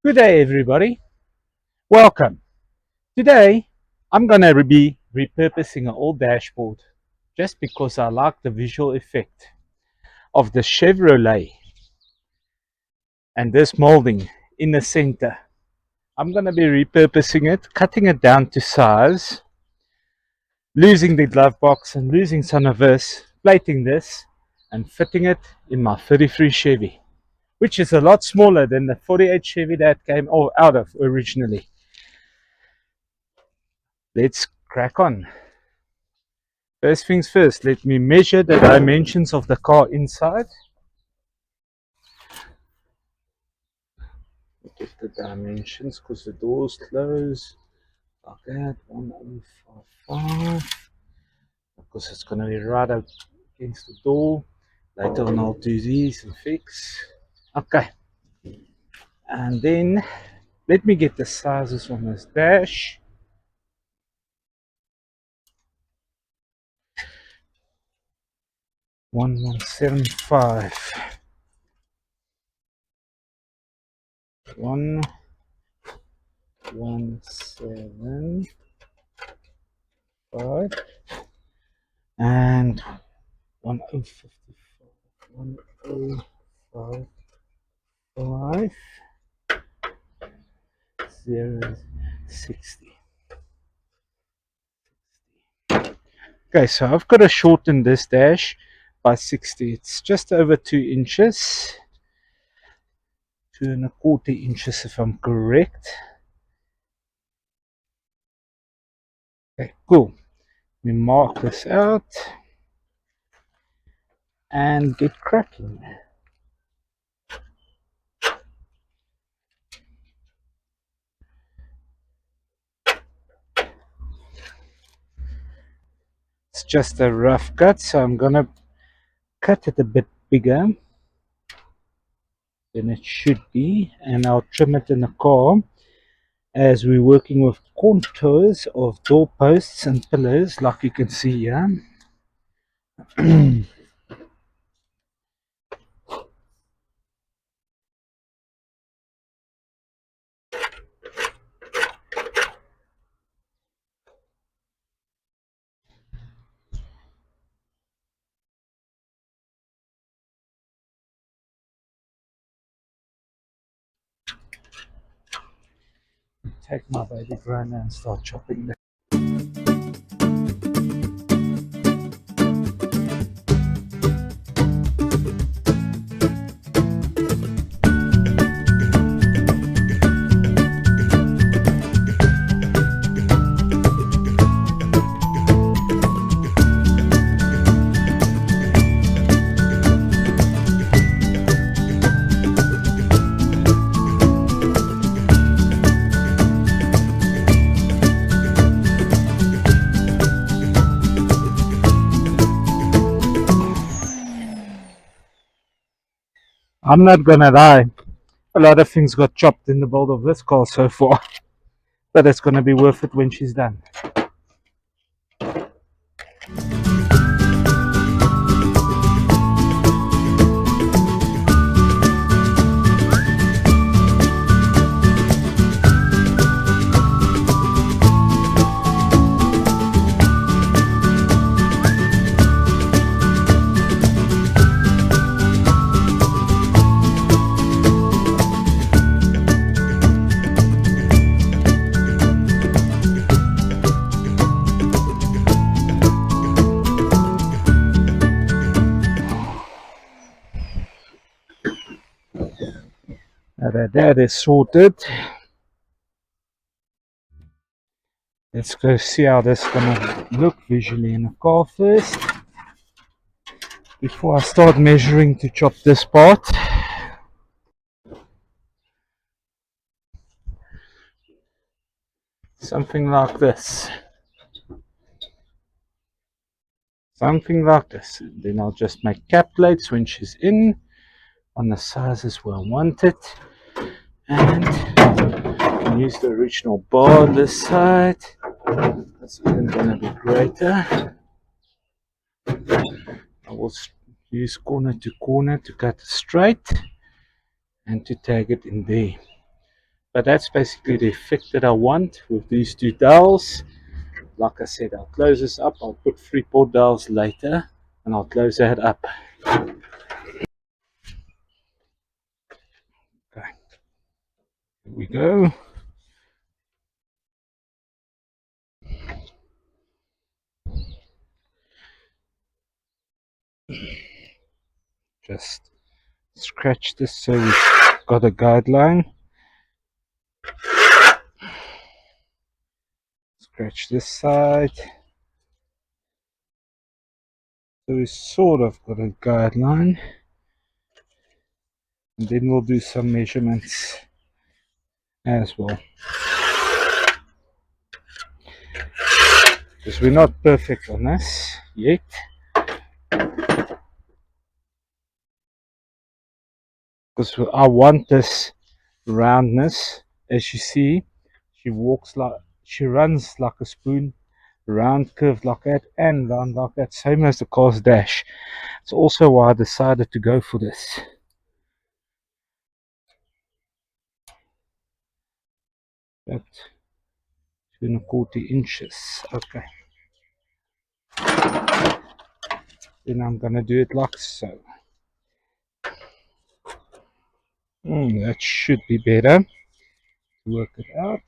Good day, everybody. Welcome. Today, I'm going to be repurposing an old dashboard just because I like the visual effect of the Chevrolet and this molding in the center. I'm going to be repurposing it, cutting it down to size, losing the glove box and losing some of this, plating this, and fitting it in my 33 Chevy, which is a lot smaller than the 48 Chevy that came out of originally. Let's crack on. First things first, let me measure the dimensions of the car inside. Get the dimensions because the door's closed. Like that, 1055. Because it's going to be right up against the door. Later on, I'll do these and fix. Okay, and then let me get the sizes on this dash. 1175. 1175 and 1055. 1055 060. Okay, so I've got to shorten this dash by 60. It's just over 2 inches, 2.25 inches if I'm correct. Okay, cool. We mark this out and get cracking. It's just a rough cut, so I'm gonna cut it a bit bigger than it should be, and I'll trim it in the car as we're working with contours of doorposts and pillars, like you can see here. Take my baby grinder and start chopping that. I'm not gonna lie, a lot of things got chopped in the build of this car so far, but it's gonna be worth it when she's done. Now that is sorted, let's go see how this is gonna look visually in the car first, before I start measuring to chop this part. Something like this. Something like this. Then I'll just make cap plates when she's in on the sizes where I want it, and use the original bar on this side. That's even going to be greater. I will use corner to corner to cut it straight and to tag it in there. But that's basically the effect that I want with these two dowels. Like I said, I'll close this up. I'll put 3/4 dowels later and I'll close that up. Okay, here we go. Just scratch this so we've got a guideline. Scratch this side. So we sort of got a guideline. And then we'll do some measurements as well. Because we're not perfect on this yet. Because I want this roundness. As you see, she runs like a spoon, round curve like that and round like that, same as the car's dash. It's also why I decided to go for this. About 2¼ inches. Okay. Then I'm gonna do it like so. That should be better. Work it out.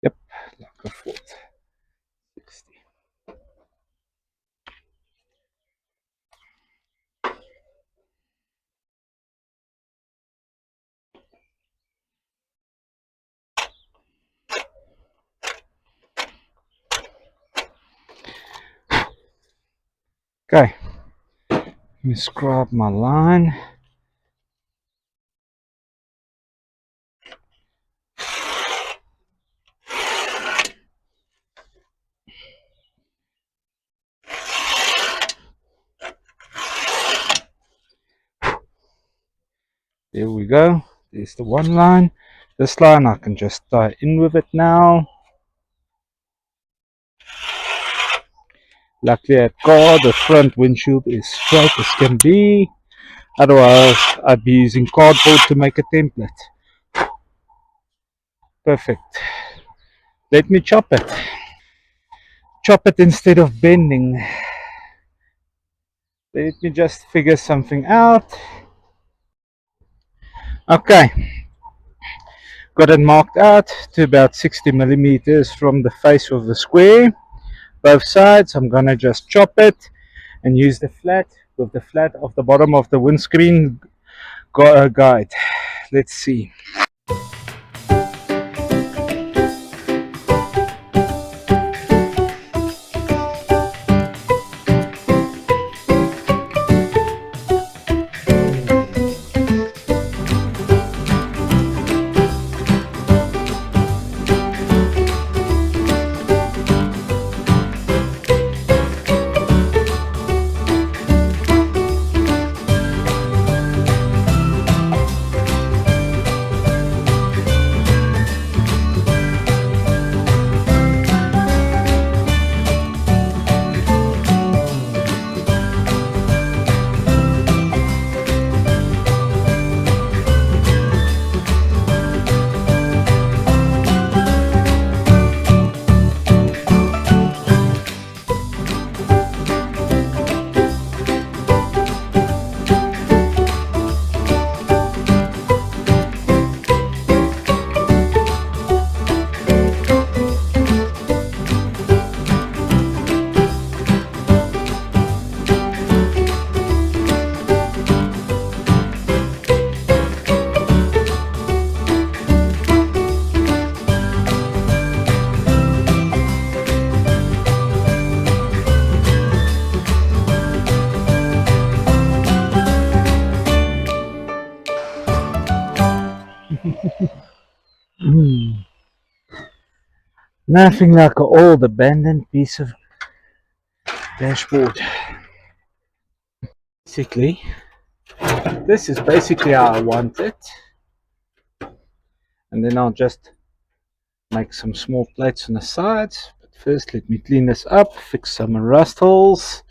Yep, like a fourth. 60. Okay, let me scribe my line. There we go. There's the one line. This line I can just tie in with it now. Luckily at car, the front windshield is straight as can be. Otherwise, I'd be using cardboard to make a template. Perfect. Let me chop it. Chop it instead of bending. Let me just figure something out. Okay. Got it marked out to about 60 millimeters from the face of the square. Both sides. I'm gonna just chop it and use the flat with the flat of the bottom of the windscreen guide. Let's see. Nothing like an old abandoned piece of dashboard. Basically, this is basically how I want it. And then I'll just make some small plates on the sides. But first, let me clean this up, fix some rust holes.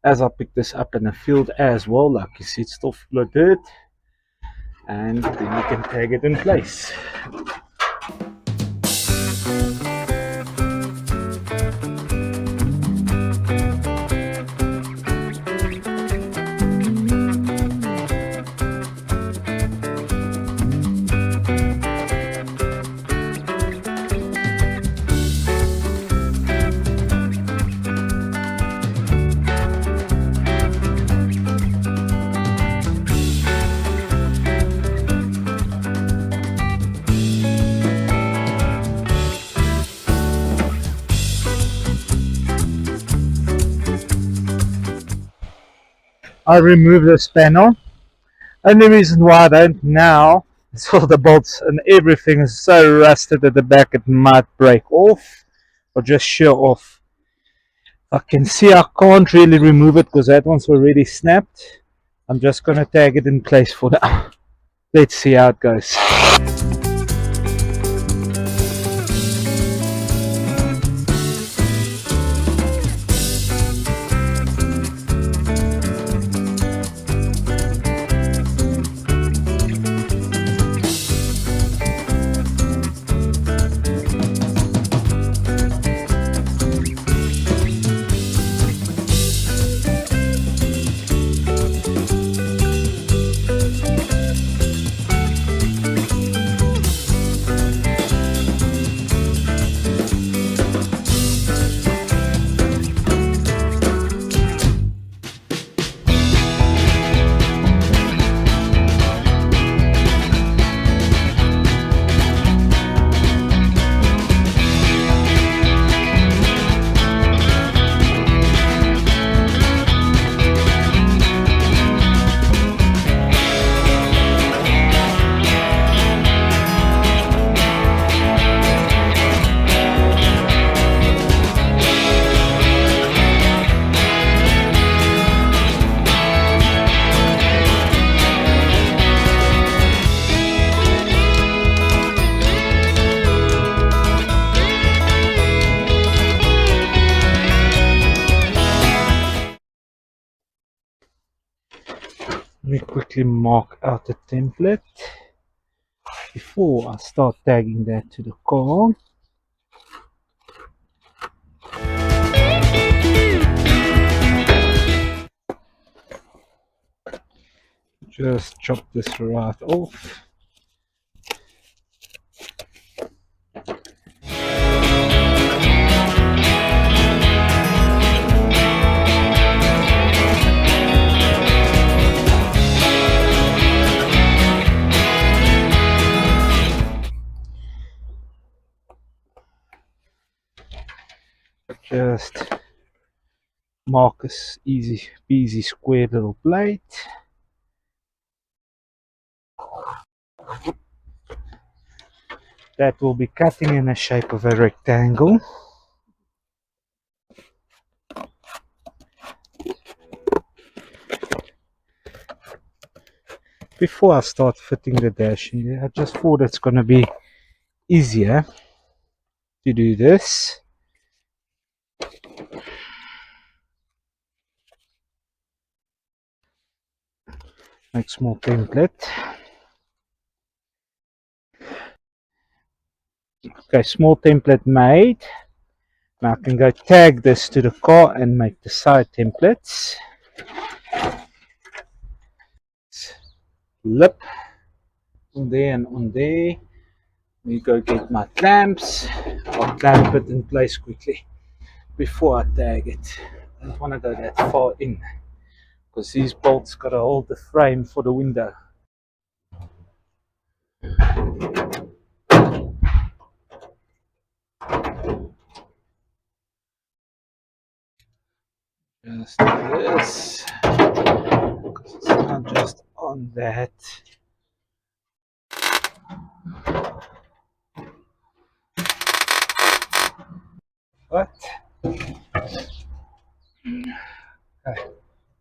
as I picked this up in the field as well. Like you see, it's still full of dirt, and then you can tag it in place. I removed this panel. Only reason why I don't now is all the bolts and everything is so rusted at the back it might break off or just shear off. I can see I can't really remove it because that one's already snapped. I'm just going to tag it in place for now. Let's see how it goes. Let me quickly mark out the template before I start tagging that to the car. Just chop this right off. Just mark this easy peasy square little plate. That will be cutting in the shape of a rectangle. Before I start fitting the dash in there, I just thought it's going to be easier to do this. Make small template. Okay, small template made. Now I can go tag this to the car and make the side templates. Lip on there and on there. Let me go get my clamps. I'll clamp it in place quickly before I tag it. I don't want to go that far in because these bolts got to hold the frame for the window. Just this, because it's not just on that. What? Okay.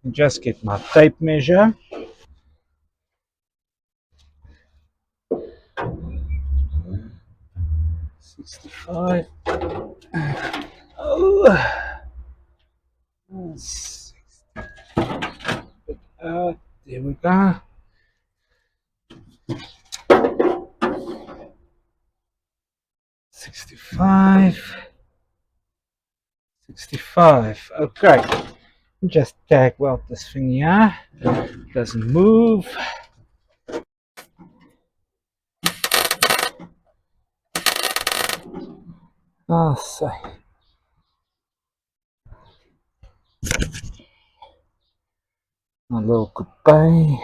Just get my tape measure. $65. Oh. There we go. $65. Okay. Just tag weld this thing here. Doesn't move. Oh, so a little coupe.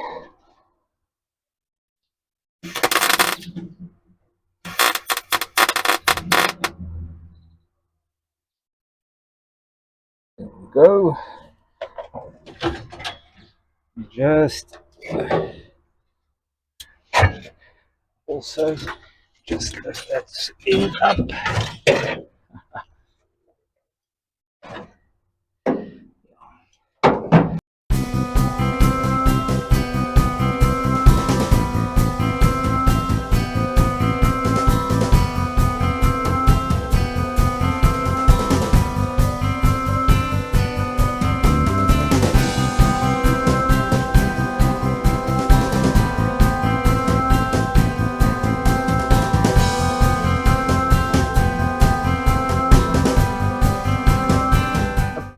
There we go. Just also just lift that end up.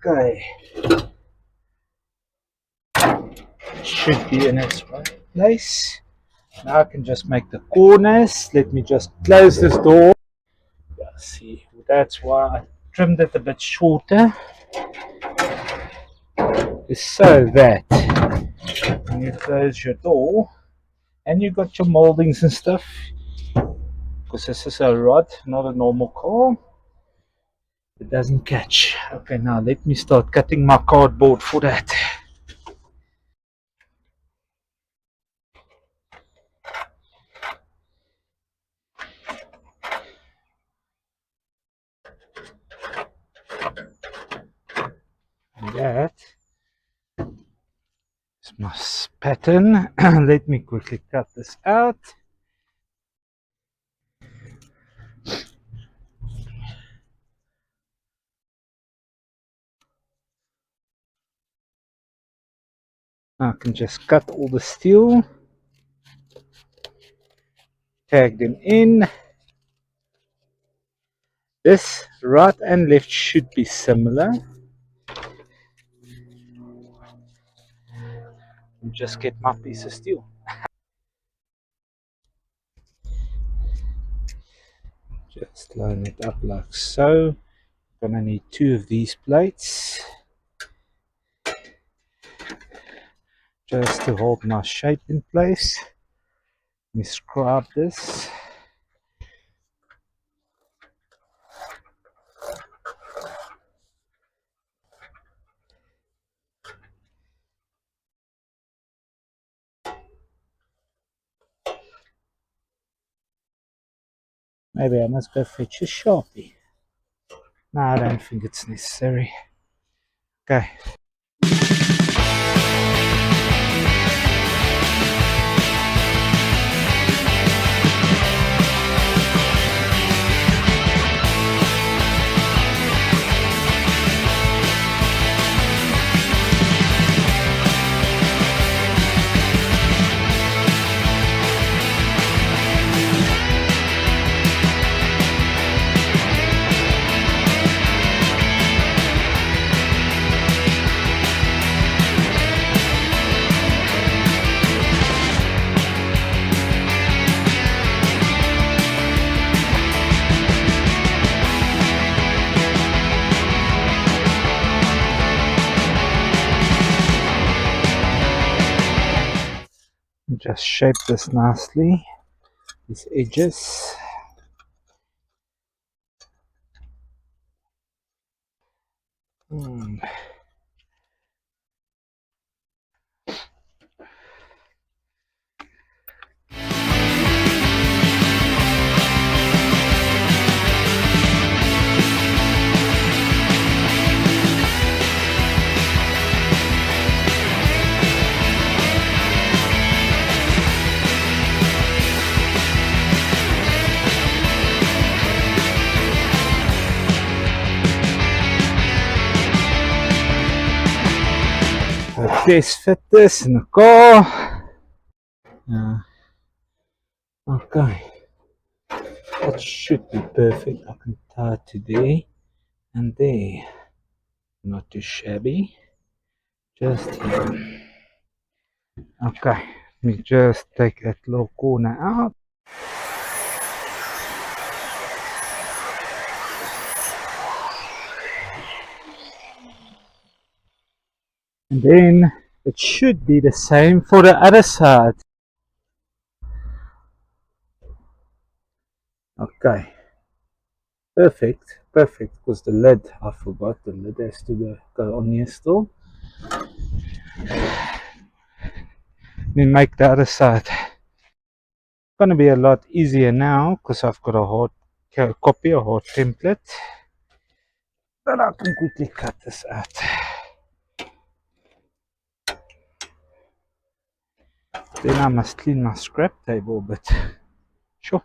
Okay. Should be in its right place. Now I can just make the corners. Let me just close this door. Yeah, see, that's why I trimmed it a bit shorter. Is so that when you close your door and you got your moldings and stuff, because this is a rod, not a normal car, it doesn't catch. Okay, now let me start cutting my cardboard for that. And that is my pattern. Let me quickly cut this out. I can just cut all the steel, tag them in. This right and left should be similar. Just get my piece of steel. Just line it up like so. Gonna need 2 of these plates just to hold my shape in place. Let me scrub this. Maybe I must go fetch a Sharpie. No, I don't think it's necessary. Okay. Just shape this nicely, these edges. Test fit this in the car. Okay, that should be perfect. I can tie it to there and there. Not too shabby. Just here. Okay, let me just take that little corner out. And then it should be the same for the other side. Okay, perfect, perfect. Because the lid, I forgot the lid has to go on here still. Let me make the other side. Gonna be a lot easier now because I've got a hard copy, a hard template. But I can quickly cut this out. Then I must clean my scrap table, but sure.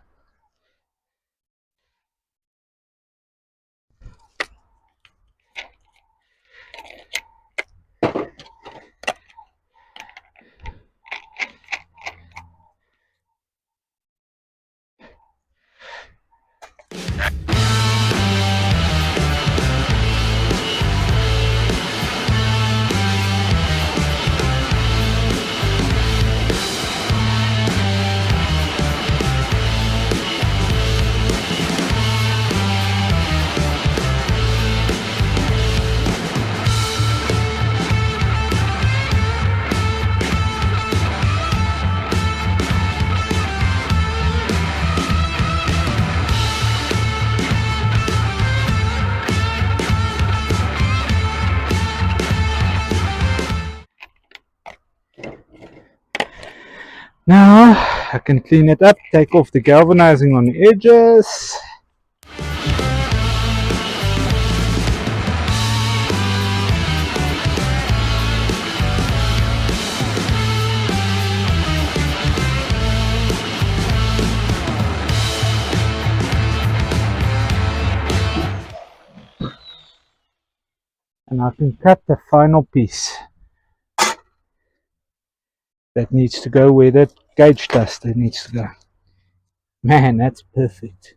Now I can clean it up, take off the galvanizing on the edges. And I can cut the final piece that needs to go where that gauge duster needs to go. Man, that's perfect.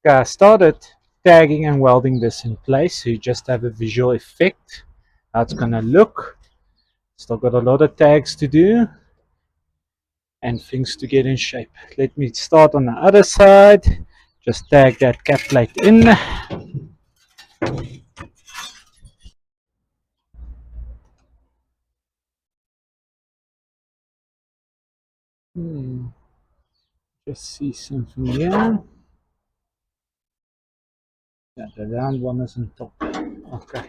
Okay, I started tagging and welding this in place so you just have a visual effect how it's gonna look. Still got a lot of tags to do and things to get in shape. Let me start on the other side. Just tag that cap plate in. Just see something here. Yeah, the round one is on top. Okay.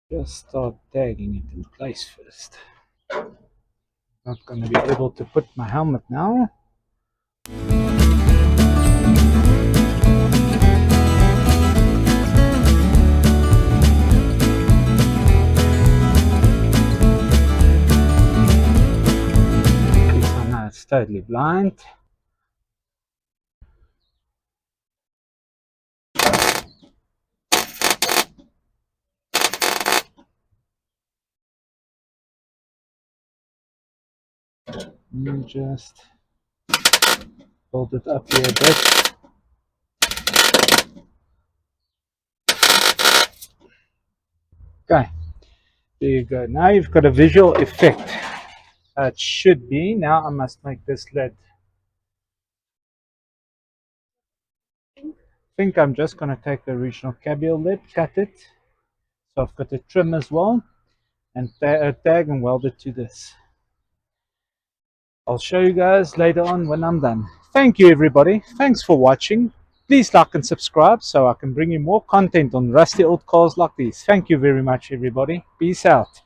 Just start tagging it in place first. Not gonna be able to put my helmet now. It's totally blind. Let me just hold it up here a bit. Okay, there you go. Now you've got a visual effect. It should be. Now I must make this lid. I think I'm just going to take the original cabial lid, cut it. So I've got the trim as well, and tag and weld it to this. I'll show you guys later on when I'm done. Thank you everybody. Thanks for watching. Please like and subscribe so I can bring you more content on rusty old cars like these. Thank you very much everybody. Peace out.